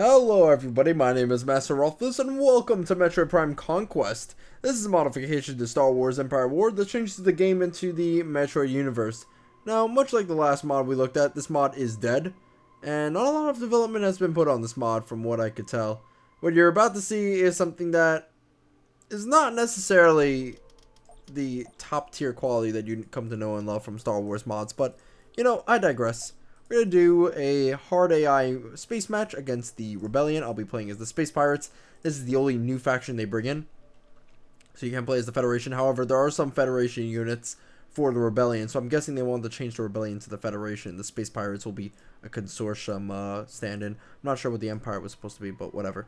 Hello everybody, my name is Masterofroflness and welcome to Metroid Prime Conquest. This is a modification to Star Wars Empire War that changes the game into the Metroid universe. Now, much like the last mod we looked at, this mod is dead, and not a lot of development has been put on this mod from what I could tell. What you're about to see is something that is not necessarily the top tier quality that you come to know and love from Star Wars mods, but, you know, I digress. We're going to do a hard AI space match against the Rebellion. I'll be playing as the Space Pirates. This is the only new faction they bring in, so you can play as the Federation. However, there are some Federation units for the Rebellion, so I'm guessing they wanted to change the Rebellion to the Federation. The Space Pirates will be a consortium stand-in. I'm not sure what the Empire was supposed to be, but whatever.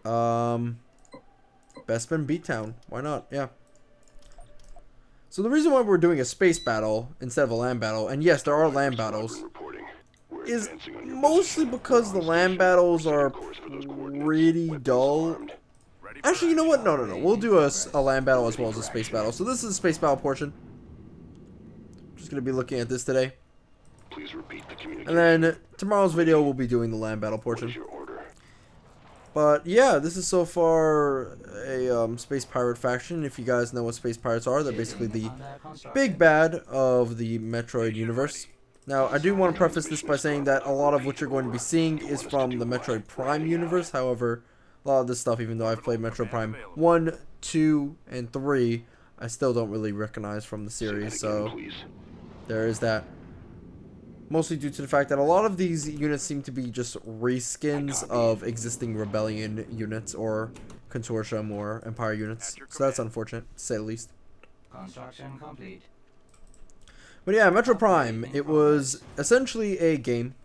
Bespin Beattown. Why not? Yeah. So the reason why we're doing a space battle instead of a land battle, and yes, there are land battles, is mostly because the land battles are pretty dull. Actually, you know what? No. We'll do a land battle as well as a space battle. So this is the space battle portion. Just going to be looking at this today. And then tomorrow's video, we'll be doing the land battle portion. But yeah, this is so far a space pirate faction. If you guys know what space pirates are, they're basically the big bad of the Metroid universe. Now, I do want to preface this by saying that a lot of what you're going to be seeing is from the Metroid Prime universe. However, a lot of this stuff, even though I've played Metroid Prime 1, 2, and 3, I still don't really recognize from the series. So there is that. Mostly due to the fact that a lot of these units seem to be just reskins of existing Rebellion units or Consortium or Empire units. So that's unfortunate, to say the least. Construction complete. But yeah, Metroid Prime, it was essentially a game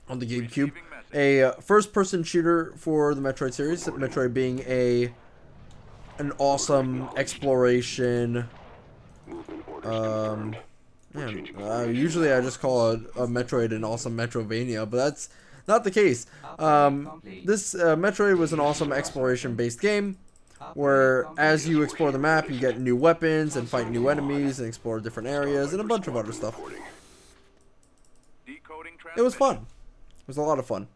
on the GameCube. A first-person shooter for the Metroid series. Metroid being an awesome exploration. Usually I just call a Metroid an awesome Metrovania, but that's not the case. This Metroid was an awesome exploration-based game, where as you explore the map, you get new weapons and fight new enemies and explore different areas and a bunch of other stuff. It was fun. It was a lot of fun.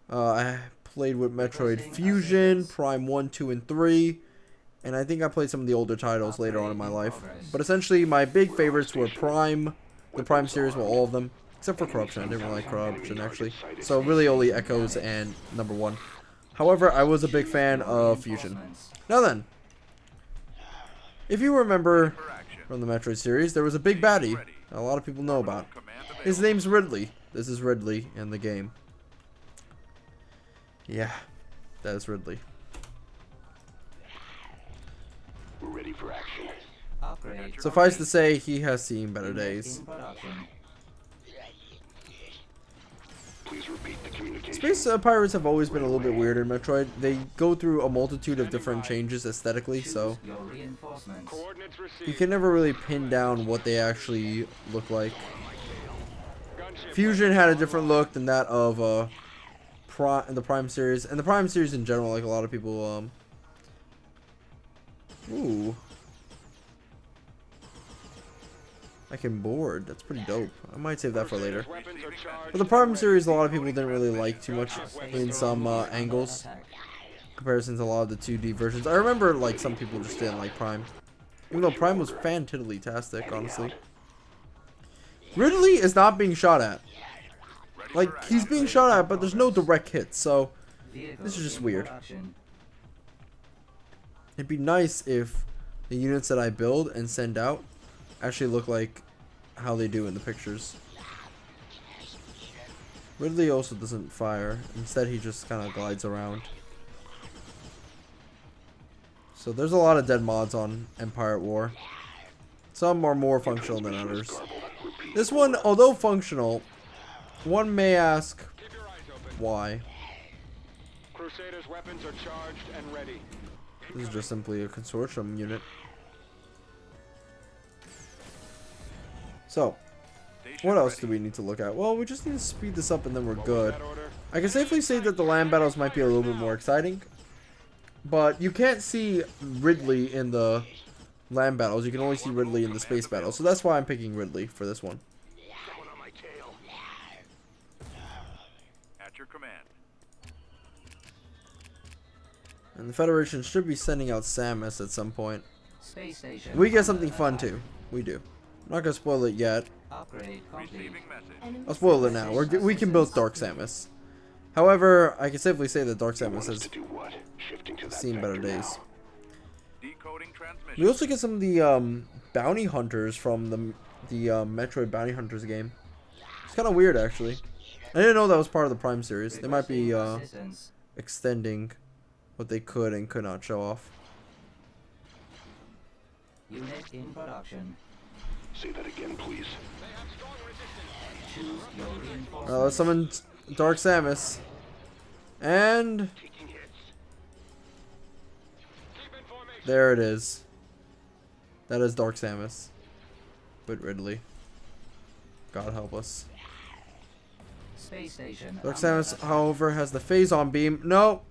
I played with Metroid Fusion, Prime 1, 2, and 3. And I think I played some of the older titles later on in my life. But essentially, my big favorites were Prime, the Prime series, well, all of them. Except for Corruption. I didn't really like Corruption, actually. So really only Echoes and number 1. However, I was a big fan of Fusion. Now then, if you remember from the Metroid series, there was a big baddie that a lot of people know about. His name's Ridley. This is Ridley in the game. Yeah, that is Ridley. Ready for action. Suffice to say, he has seen better days. Please repeat the communication. Space pirates have always been a little bit weird in Metroid. They go through a multitude of different changes aesthetically, so you can never really pin down what they actually look like. Fusion had a different look than that of the Prime series, and the Prime series in general, like a lot of people ooh. I can board. That's pretty dope. I might save that for later. But the Prime series, a lot of people didn't really like too much in some angles. Comparisons to a lot of the 2D versions. I remember, like, some people just didn't like Prime. Even though Prime was fan-tiddly-tastic, honestly. Ridley is not being shot at. Like, he's being shot at, but there's no direct hits, so this is just weird. It'd be nice if the units that I build and send out actually look like how they do in the pictures. Ridley also doesn't fire. Instead, he just kind of glides around. So there's a lot of dead mods on Empire at War. Some are more functional than others. This one, although functional, one may ask why. Crusaders' weapons are charged and ready. This is just simply a consortium unit. So, what else do we need to look at? Well, we just need to speed this up and then we're good. I can safely say that the land battles might be a little bit more exciting. But you can't see Ridley in the land battles. You can only see Ridley in the space battles. So that's why I'm picking Ridley for this one. At your command. And the Federation should be sending out Samus at some point. Space station. We get something under fun attack. too. We do. I'm not gonna spoil it yet. Upgrade complete. Receiving message. I'll spoil it now. We can build Dark Samus. However, I can safely say that Dark Samus has seen better days. Decoding transmission. We also get some of the bounty hunters from the Metroid Bounty Hunters game. It's kind of weird, actually. I didn't know that was part of the Prime series. They might be Requesting assistance. extending what they could and could not show off. Unit in production. Say that again, please. Choose your reinforcements. Let's summon Dark Samus. And Taking hits. Keep in formation. there it is. That is Dark Samus. With Ridley. God help us. Space station. Dark under Samus, attack. however, has the phase-on beam. No!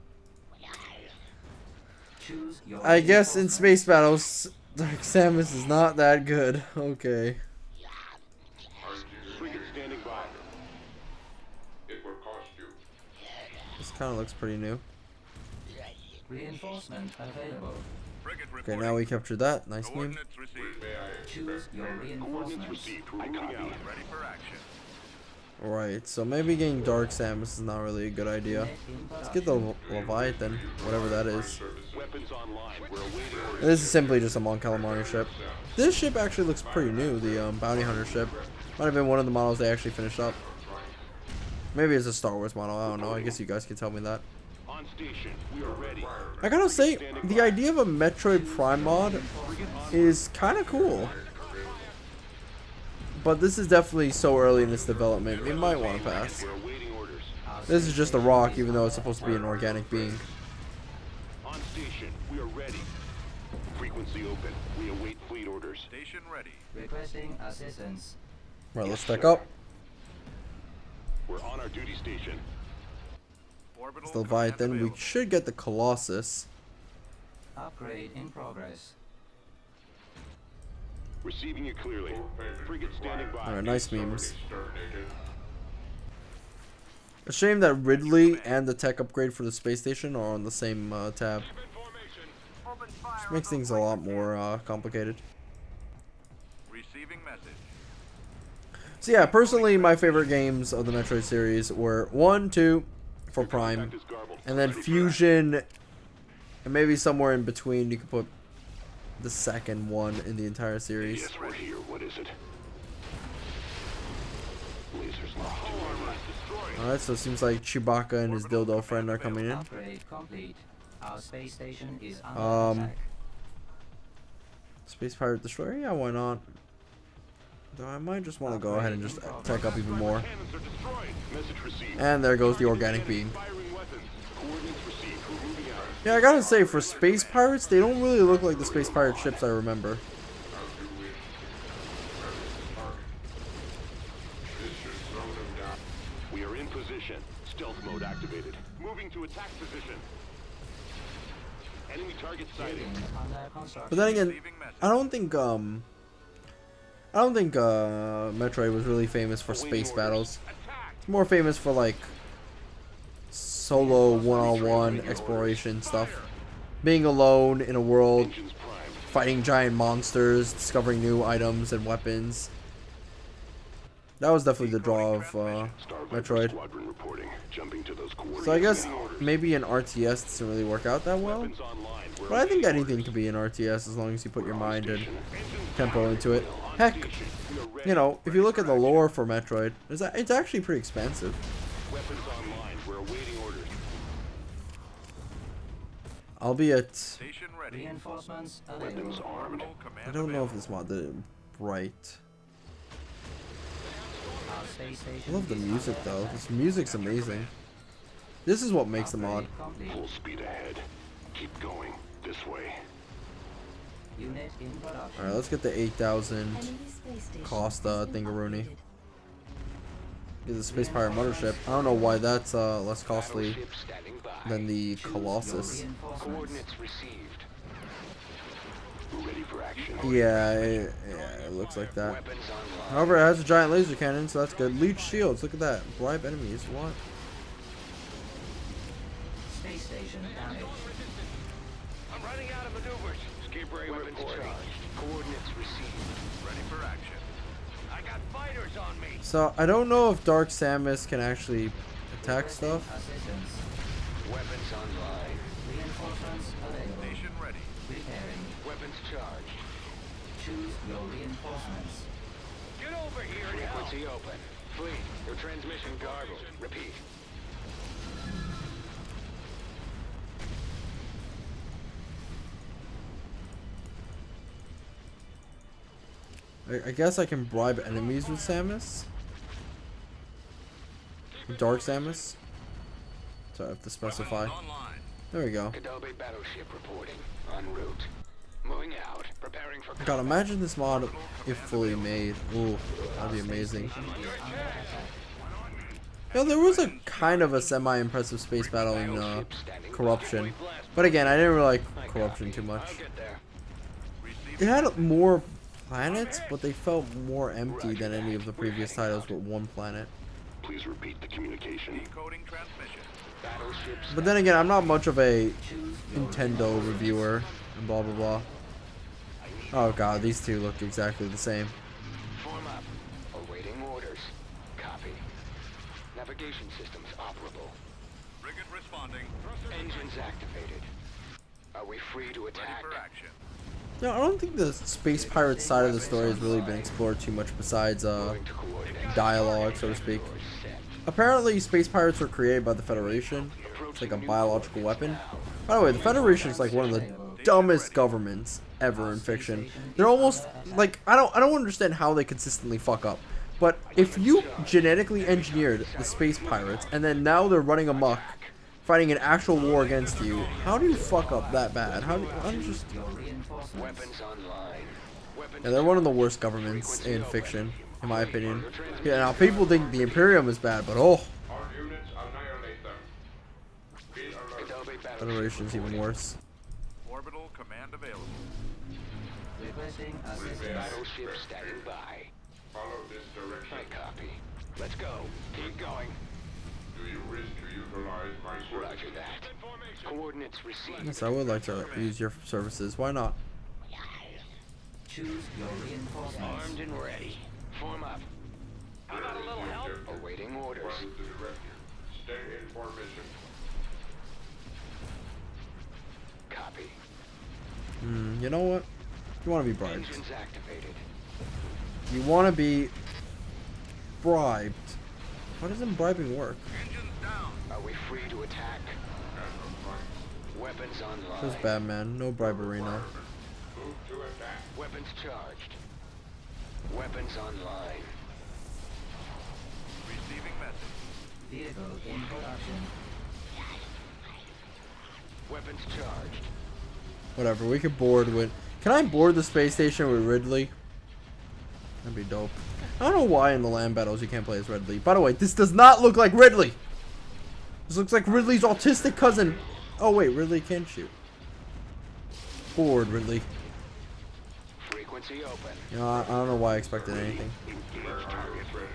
Choose your I guess in reinforcements. space battles, Dark Samus is not that good. Okay. Frigate standing by. This kind of looks pretty new. Reinforcement available. Frigate Okay, reporting. now we captured that. Nice meme. Coordinates received. Choose your Coordinates reinforcements. received. Moving out. Ready for action. Right, so maybe getting Dark Samus is not really a good idea. Unit in Let's get the production. Leviathan, whatever that is. Weapons online. We're awaiting orders. This is simply just a Mon Calamari ship. This ship actually looks pretty new, the Bounty Hunter ship. Might have been one of the models they actually finished up. Maybe it's a Star Wars model, I don't know. I guess you guys can tell me that. On station. We are ready. I gotta say, the idea of a Metroid Prime mod is kind of cool. But this is definitely so early in this development, we might want to pass. We're awaiting orders. This is just a rock, even though it's supposed to be an organic being. On station. We are ready. Frequency open. We await fleet orders. Station ready. Requesting assistance. Right, let's check up. We're on our duty station. Orbital It's the Leviathan. command We available. should get the Colossus. Upgrade in progress. Receiving you clearly. Frigate standing by. Alright, nice memes. A shame that Ridley and the tech upgrade for the space station are on the same tab. Keep in formation. Which makes things a lot more complicated. Receiving message. So yeah, personally, my favorite games of the Metroid series were 1, 2 for Prime, Contact is garbled. and then Ready for Fusion, and maybe somewhere in between you could put the second one in the entire series. Yes, we're here. What is it? Lasers locked. Alright, so it seems like Chewbacca and his dildo friend are coming in. Upgrade complete. Our space station is under attack. Space Pirate Destroyer? Yeah, why not? Though I might just want to go ahead and just tech up even more. Cannons are destroyed. Message received. And there goes the organic beam. Firing weapons. Coordinates received. We're moving out. Yeah, I gotta say, for Space Pirates, they don't really look like the Space Pirate ships I remember. We are in position. Stealth mode activated. Moving to attack position. Enemy target sighted. Building under construction. But then again, Receiving message. I don't think Metroid was really famous for space battles. Attack. It's more famous for like solo one-on-one exploration stuff. Being alone in a world, Engines prime. fighting giant monsters, discovering new items and weapons. That was definitely the draw of Star Metroid. Squadron reporting. Jumping to those coordinates. So I guess now. maybe an RTS doesn't really work out that well. Weapons online. We're But I think awaiting anything orders. can be an RTS as long as you put your mind and Engines tempo prime. into it. On Heck, station. We are ready. you know, if you look at the lore for Metroid, it's actually pretty expensive. Weapons online. We're awaiting orders. Albeit, Station ready. Reinforcements Weapons available. armed. Orbital command I don't know if available. this mod did it right. Our space I station love the is music under though. attack. This music's amazing. This is what makes the mod. Upgrade complete. Full speed ahead. Keep going. This way. Unit in production. Alright, let's get the 8,000 Enemy space station cost has been thingaroonie. upgraded. Get the Space Pirate Mothership. I don't know why that's less costly Battleship standing by. than the Choose your Colossus. reinforcements. Coordinates received. Ready for action. Yeah, it looks like that. Weapons online. However, it has a giant laser cannon, so that's good. Leech shields, look at that. Bribe enemies, what? Space station damaged. I'm running out of maneuvers. Escape ray Weapons reporting. charged. Coordinates received. Ready for action. I got fighters on me. So I don't know if Dark Samus can actually attack stuff. Assistance. Weapons online. Reinforcements available. Station ready. Repairing. Weapons charged. Choose your reinforcements. Get over here and help. Frequency open. Fleet, your transmission garbled. Repeat. I guess I can bribe enemies with Samus. Dark Samus. So I have to specify. Weapons online. There we go. Kadalbe battleship reporting. En route. Moving out. Preparing for God, imagine this mod if fully made. Ooh, that'd be amazing. Yeah, there was a kind of a semi-impressive space battle in Corruption. But again, I didn't really like Corruption too much. I'll get there. It had more planets, but they felt more empty than any of the previous titles with one planet. Please repeat the communication. Decoding transmission. Battleships. But then again, I'm not much of a Nintendo reviewer and blah blah blah. Oh god, these two look exactly the same. Form up. Awaiting orders. Copy. Navigation systems operable. Frigate responding. Engines activated. Are we free to Ready attack? for action. No, I don't think the space pirate side of the story has really been explored too much besides Moving to coordinates. dialogue, so to speak. Course set. Apparently, space pirates were created by the Federation. It's like a biological weapon. By the way, the Federation is like one of the dumbest governments ever in fiction. They're almost like I don't understand how they consistently fuck up. But if you genetically engineered the space pirates and then now they're running amok, fighting an actual war against you, how do you fuck up that bad? How do you just? Your reinforcements. Weapons online. Weapons Yeah, they're one of the worst governments in fiction, in my opinion. Yeah, now people think the Imperium is bad, but oh, All units annihilate them. Be alert. Kadalbe battleship Federation's even worse. Orbital command available. Requesting assistance. Battleship standing by. Follow this direction. I copy. Let's go. Keep going. Do you wish to utilize my Roger services? that. Coordinates received. Yes, I would like to use your services. Why not? Choose your reinforcements. Armed and ready. Form up. How about a little help? Awaiting orders. Follow the directive. Stay in formation. Copy. You know what? You want to be bribed. Engines activated. You want to be bribed. How doesn't bribing work? Engines down. Are we free to attack? And of fight. Weapons online. Says Batman. No bribery, no. Move to attack. Weapons charged. Weapons online. Receiving message. Vehicle in production. Weapons charged. Whatever. We could board with. Can I board the space station with Ridley? That'd be dope. I don't know why in the land battles you can't play as Ridley. By the way, this does not look like Ridley. This looks like Ridley's autistic cousin. Oh wait, Ridley can shoot. Board Ridley. Frequency open. You know, I don't know why I expected anything. Where are your friends?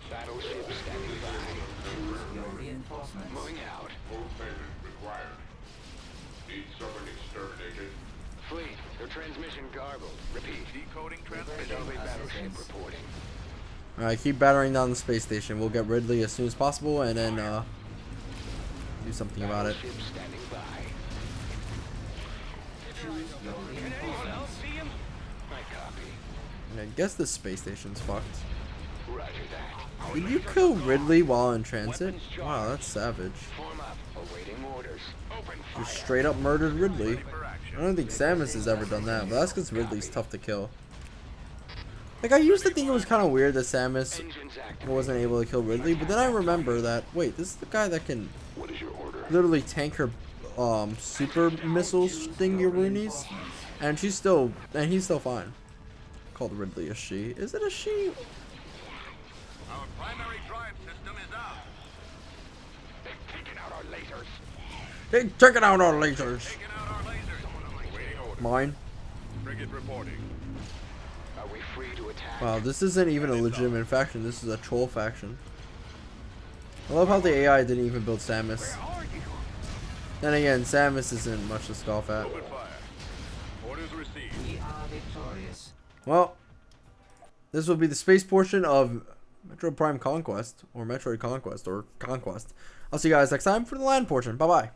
Battleship standing by. Choose your reinforcements. Moving out. Full payment required. Need someone exterminated. Fleet, your transmission garbled. Repeat. Decoding transmission. Kadalbe battleship reporting. Alright, keep battering down the space station. We'll get Ridley as soon as possible and then do something about it. Battleship standing by. Choose your reinforcements. See him? I copy. I guess this space station's fucked. Roger that. Did you kill Ridley while in transit? Wow, that's savage. Form up. Awaiting orders. Open fire. Just straight up murdered Ridley. For action. I don't think Samus has ever done that, but that's because Ridley's tough to kill. Like, I used to think it was kind of weird that Samus Engines active. wasn't able to kill Ridley, but then I remember that, wait, this is the guy that can What is your order? literally tank her super missiles thingy-roonies, and he's still fine. Called Ridley a she. Is it a she? Our primary drive system is out. They've taken out our lasers. Hey, taking out our lasers. Taking out our lasers. Awaiting orders. Mine. Frigate reporting. Are we free to attack? Wow, this isn't even a legitimate faction. This is a troll faction. I love how the AI didn't even build Samus. Then again, Samus isn't much to scoff at. Open fire. Orders received. We are victorious. Well, this will be the space portion of Metroid Prime Conquest, or Metroid Conquest, or Conquest. I'll see you guys next time for the land portion. Bye-bye.